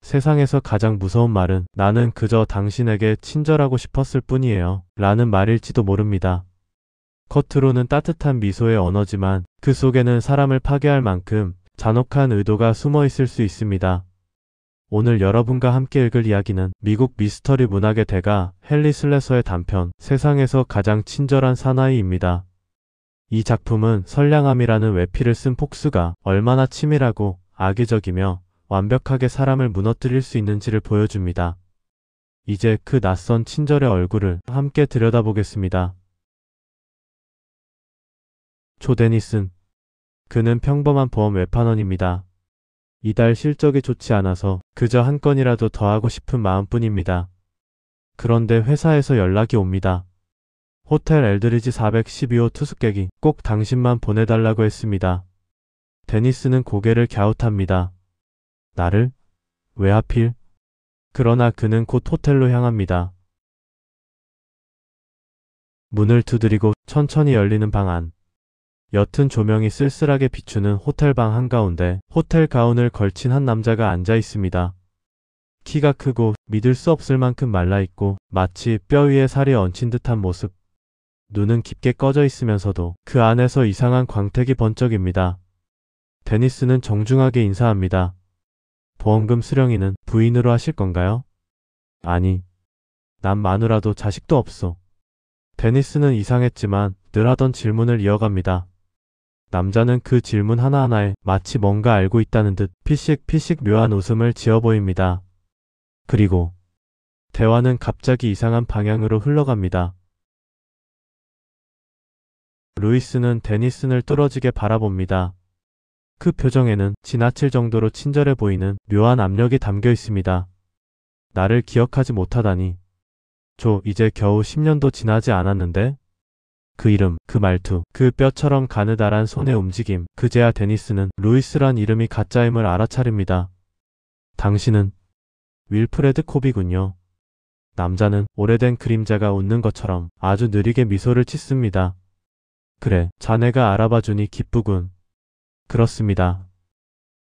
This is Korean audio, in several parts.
세상에서 가장 무서운 말은 나는 그저 당신에게 친절하고 싶었을 뿐이에요. 라는 말일지도 모릅니다. 겉으로는 따뜻한 미소의 언어지만 그 속에는 사람을 파괴할 만큼 잔혹한 의도가 숨어 있을 수 있습니다. 오늘 여러분과 함께 읽을 이야기는 미국 미스터리 문학의 대가 헨리 슬래서의 단편 세상에서 가장 친절한 사나이입니다. 이 작품은 선량함이라는 외피를 쓴 폭수가 얼마나 치밀하고 악의적이며 완벽하게 사람을 무너뜨릴 수 있는지를 보여줍니다. 이제 그 낯선 친절의 얼굴을 함께 들여다보겠습니다. 조 데니슨. 그는 평범한 보험 외판원입니다. 이달 실적이 좋지 않아서 그저 한 건이라도 더 하고 싶은 마음뿐입니다. 그런데 회사에서 연락이 옵니다. 호텔 엘드리지 412호 투숙객이 꼭 당신만 보내달라고 했습니다. 데니스는 고개를 갸웃합니다. 나를? 왜 하필? 그러나 그는 곧 호텔로 향합니다. 문을 두드리고 천천히 열리는 방 안. 옅은 조명이 쓸쓸하게 비추는 호텔방 한가운데 호텔 가운을 걸친 한 남자가 앉아 있습니다. 키가 크고 믿을 수 없을 만큼 말라있고 마치 뼈 위에 살이 얹힌 듯한 모습. 눈은 깊게 꺼져 있으면서도 그 안에서 이상한 광택이 번쩍입니다. 데니스는 정중하게 인사합니다. 보험금 수령이는 부인으로 하실 건가요? 아니, 난 마누라도 자식도 없어. 데니스는 이상했지만 늘 하던 질문을 이어갑니다. 남자는 그 질문 하나하나에 마치 뭔가 알고 있다는 듯 피식피식 묘한 웃음을 지어 보입니다. 그리고 대화는 갑자기 이상한 방향으로 흘러갑니다. 루이스는 데니슨을 뚫어지게 바라봅니다. 그 표정에는 지나칠 정도로 친절해 보이는 묘한 압력이 담겨 있습니다. 나를 기억하지 못하다니. 이제 겨우 10년도 지나지 않았는데? 그 이름, 그 말투, 그 뼈처럼 가느다란 손의 움직임, 그제야 데니스는 루이스란 이름이 가짜임을 알아차립니다. 당신은 윌프레드 콥이군요. 남자는 오래된 그림자가 웃는 것처럼 아주 느리게 미소를 짓습니다. 그래, 자네가 알아봐주니 기쁘군. 그렇습니다.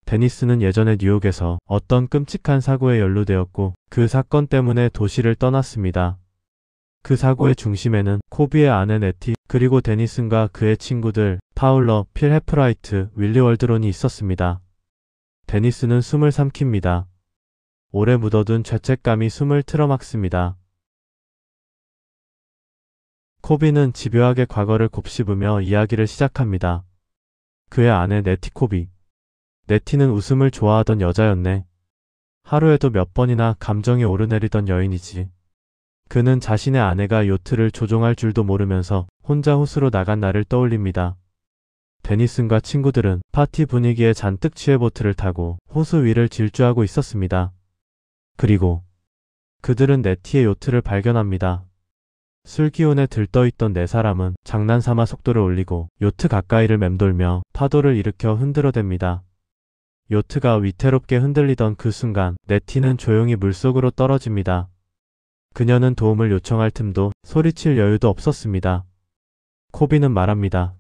데니스는 예전에 뉴욕에서 어떤 끔찍한 사고에 연루되었고 그 사건 때문에 도시를 떠났습니다. 그 사고의 중심에는 코비의 아내 네티, 그리고 데니슨과 그의 친구들 파울러, 필 헤프라이트, 윌리 월드론이 있었습니다. 데니스는 숨을 삼킵니다. 오래 묻어둔 죄책감이 숨을 틀어막습니다. 코비는 집요하게 과거를 곱씹으며 이야기를 시작합니다. 그의 아내 네티 코비. 네티는 웃음을 좋아하던 여자였네. 하루에도 몇 번이나 감정이 오르내리던 여인이지. 그는 자신의 아내가 요트를 조종할 줄도 모르면서 혼자 호수로 나간 날을 떠올립니다. 데니슨과 친구들은 파티 분위기에 잔뜩 취해 보트를 타고 호수 위를 질주하고 있었습니다. 그리고 그들은 네티의 요트를 발견합니다. 술 기운에 들떠있던 네 사람은 장난삼아 속도를 올리고 요트 가까이를 맴돌며 파도를 일으켜 흔들어댑니다. 요트가 위태롭게 흔들리던 그 순간 네티는 조용히 물속으로 떨어집니다. 그녀는 도움을 요청할 틈도 소리칠 여유도 없었습니다. 코비는 말합니다.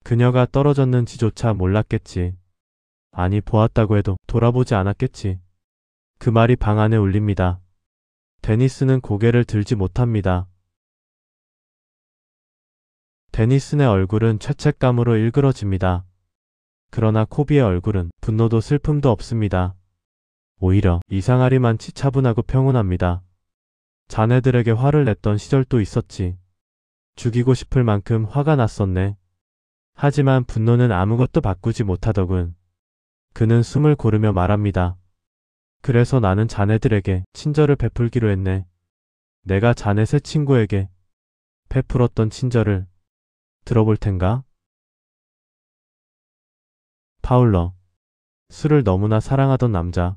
그녀가 떨어졌는지조차 몰랐겠지. 아니, 보았다고 해도 돌아보지 않았겠지. 그 말이 방 안에 울립니다. 데니스는 고개를 들지 못합니다. 데니슨의 얼굴은 죄책감으로 일그러집니다. 그러나 코비의 얼굴은 분노도 슬픔도 없습니다. 오히려 이상하리만치 차분하고 평온합니다. 자네들에게 화를 냈던 시절도 있었지. 죽이고 싶을 만큼 화가 났었네. 하지만 분노는 아무것도 바꾸지 못하더군. 그는 숨을 고르며 말합니다. 그래서 나는 자네들에게 친절을 베풀기로 했네. 내가 자네 새 친구에게 베풀었던 친절을 들어볼 텐가? 파울러. 술을 너무나 사랑하던 남자.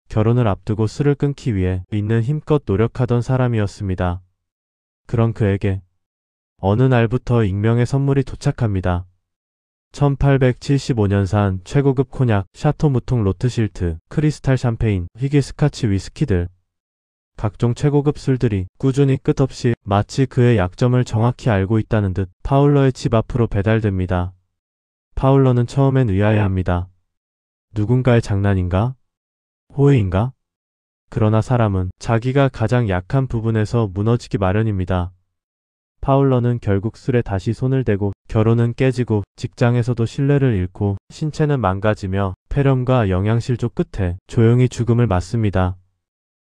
결혼을 앞두고 술을 끊기 위해 있는 힘껏 노력하던 사람이었습니다. 그런 그에게 어느 날부터 익명의 선물이 도착합니다. 1875년산 최고급 코냑, 샤토 무통 로트실트, 크리스탈 샴페인, 희귀 스카치 위스키들. 각종 최고급 술들이 꾸준히 끝없이 마치 그의 약점을 정확히 알고 있다는 듯 파울러의 집 앞으로 배달됩니다. 파울러는 처음엔 의아해합니다. 누군가의 장난인가? 호의인가? 그러나 사람은 자기가 가장 약한 부분에서 무너지기 마련입니다. 파울러는 결국 술에 다시 손을 대고 결혼은 깨지고 직장에서도 신뢰를 잃고 신체는 망가지며 폐렴과 영양실조 끝에 조용히 죽음을 맞습니다.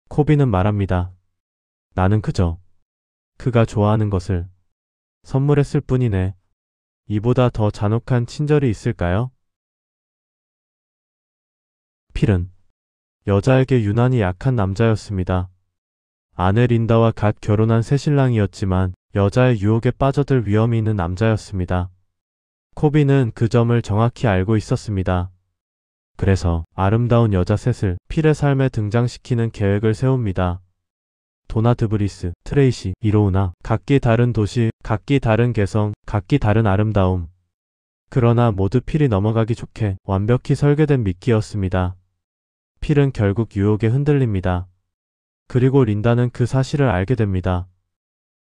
코비는 말합니다. 나는 그저 그가 좋아하는 것을 선물했을 뿐이네. 이보다 더 잔혹한 친절이 있을까요? 필은 여자에게 유난히 약한 남자였습니다. 아내 린다와 갓 결혼한 새신랑이었지만 여자의 유혹에 빠져들 위험이 있는 남자였습니다. 코비는 그 점을 정확히 알고 있었습니다. 그래서 아름다운 여자 셋을 필의 삶에 등장시키는 계획을 세웁니다. 도나 드브리스, 트레이시, 이로우나 각기 다른 도시, 각기 다른 개성, 각기 다른 아름다움. 그러나 모두 필이 넘어가기 좋게 완벽히 설계된 미끼였습니다. 필은 결국 유혹에 흔들립니다. 그리고 린다는 그 사실을 알게 됩니다.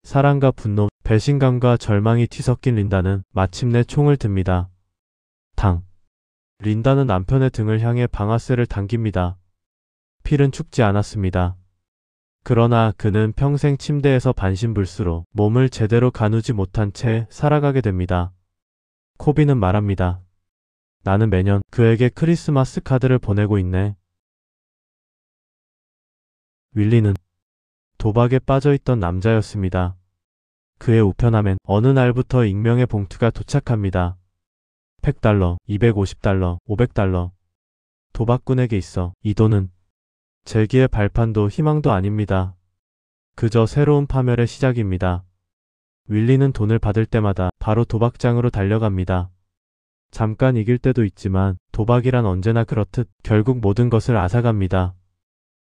사랑과 분노, 배신감과 절망이 뒤섞인 린다는 마침내 총을 듭니다. 당. 린다는 남편의 등을 향해 방아쇠를 당깁니다. 필은 죽지 않았습니다. 그러나 그는 평생 침대에서 반신불수로 몸을 제대로 가누지 못한 채 살아가게 됩니다. 코비는 말합니다. 나는 매년 그에게 크리스마스 카드를 보내고 있네. 윌리는 도박에 빠져있던 남자였습니다. 그의 우편함엔 어느 날부터 익명의 봉투가 도착합니다. $100, $250, $500. 도박꾼에게 있어 이 돈은 재기의 발판도 희망도 아닙니다. 그저 새로운 파멸의 시작입니다. 윌리는 돈을 받을 때마다 바로 도박장으로 달려갑니다. 잠깐 이길 때도 있지만 도박이란 언제나 그렇듯 결국 모든 것을 앗아갑니다.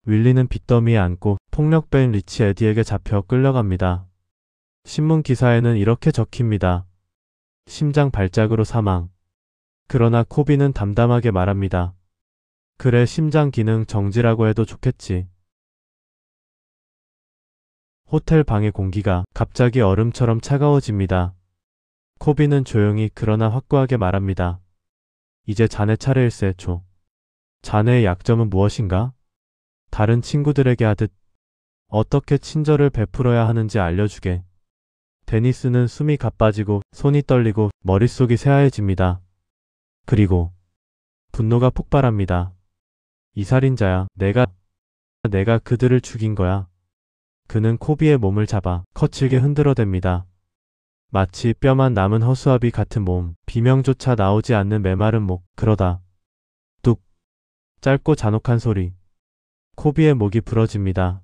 윌리는 빚더미에 앉고 폭력배인 리치 에디에게 잡혀 끌려갑니다. 신문 기사에는 이렇게 적힙니다. 심장 발작으로 사망. 그러나 코비는 담담하게 말합니다. 그래, 심장 기능 정지라고 해도 좋겠지. 호텔 방의 공기가 갑자기 얼음처럼 차가워집니다. 코비는 조용히 그러나 확고하게 말합니다. 이제 자네 차례일세, 조. 자네의 약점은 무엇인가? 다른 친구들에게 하듯 어떻게 친절을 베풀어야 하는지 알려주게. 데니스는 숨이 가빠지고 손이 떨리고 머릿속이 새하얘집니다. 그리고 분노가 폭발합니다. 이 살인자야. 내가 그들을 죽인 거야. 그는 코비의 몸을 잡아 거칠게 흔들어댑니다. 마치 뼈만 남은 허수아비 같은 몸, 비명조차 나오지 않는 메마른 목, 그러다 뚝! 짧고 잔혹한 소리. 코비의 목이 부러집니다.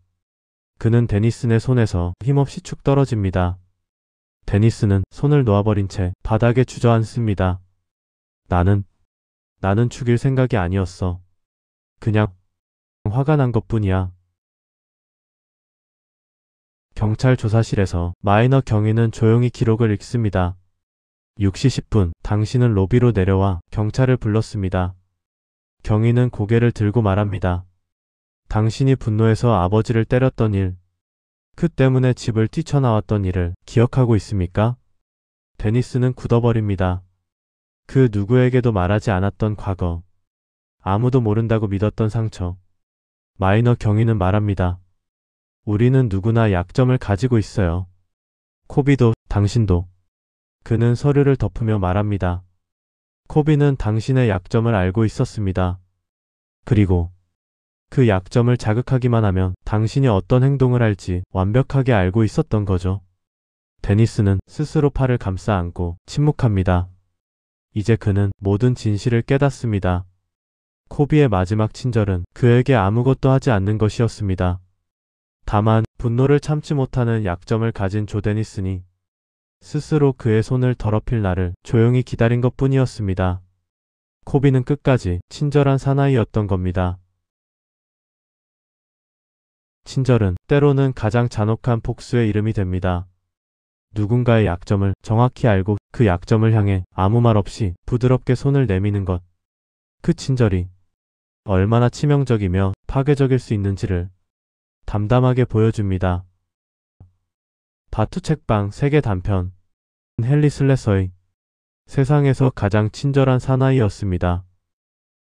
그는 데니슨의 손에서 힘없이 축 떨어집니다. 데니스는 손을 놓아버린 채 바닥에 주저앉습니다. 나는 죽일 생각이 아니었어. 그냥 화가 난 것뿐이야. 경찰 조사실에서 마이너 경위는 조용히 기록을 읽습니다. 6시 10분 당신은 로비로 내려와 경찰을 불렀습니다. 경위는 고개를 들고 말합니다. 당신이 분노해서 아버지를 때렸던 일, 그 때문에 집을 뛰쳐나왔던 일을 기억하고 있습니까? 데니스는 굳어버립니다. 그 누구에게도 말하지 않았던 과거, 아무도 모른다고 믿었던 상처. 마이너 경위는 말합니다. 우리는 누구나 약점을 가지고 있어요. 코비도, 당신도. 그는 서류를 덮으며 말합니다. 코비는 당신의 약점을 알고 있었습니다. 그리고 그 약점을 자극하기만 하면 당신이 어떤 행동을 할지 완벽하게 알고 있었던 거죠. 데니스는 스스로 팔을 감싸 안고 침묵합니다. 이제 그는 모든 진실을 깨닫습니다. 코비의 마지막 친절은 그에게 아무것도 하지 않는 것이었습니다. 다만 분노를 참지 못하는 약점을 가진 조 데니슨이 스스로 그의 손을 더럽힐 날을 조용히 기다린 것뿐이었습니다. 코비는 끝까지 친절한 사나이였던 겁니다. 친절은 때로는 가장 잔혹한 복수의 이름이 됩니다. 누군가의 약점을 정확히 알고 그 약점을 향해 아무 말 없이 부드럽게 손을 내미는 것. 그 친절이 얼마나 치명적이며 파괴적일 수 있는지를 담담하게 보여줍니다. 바투 책방 세계 단편. 헨리 슬래서의 세상에서 가장 친절한 사나이였습니다.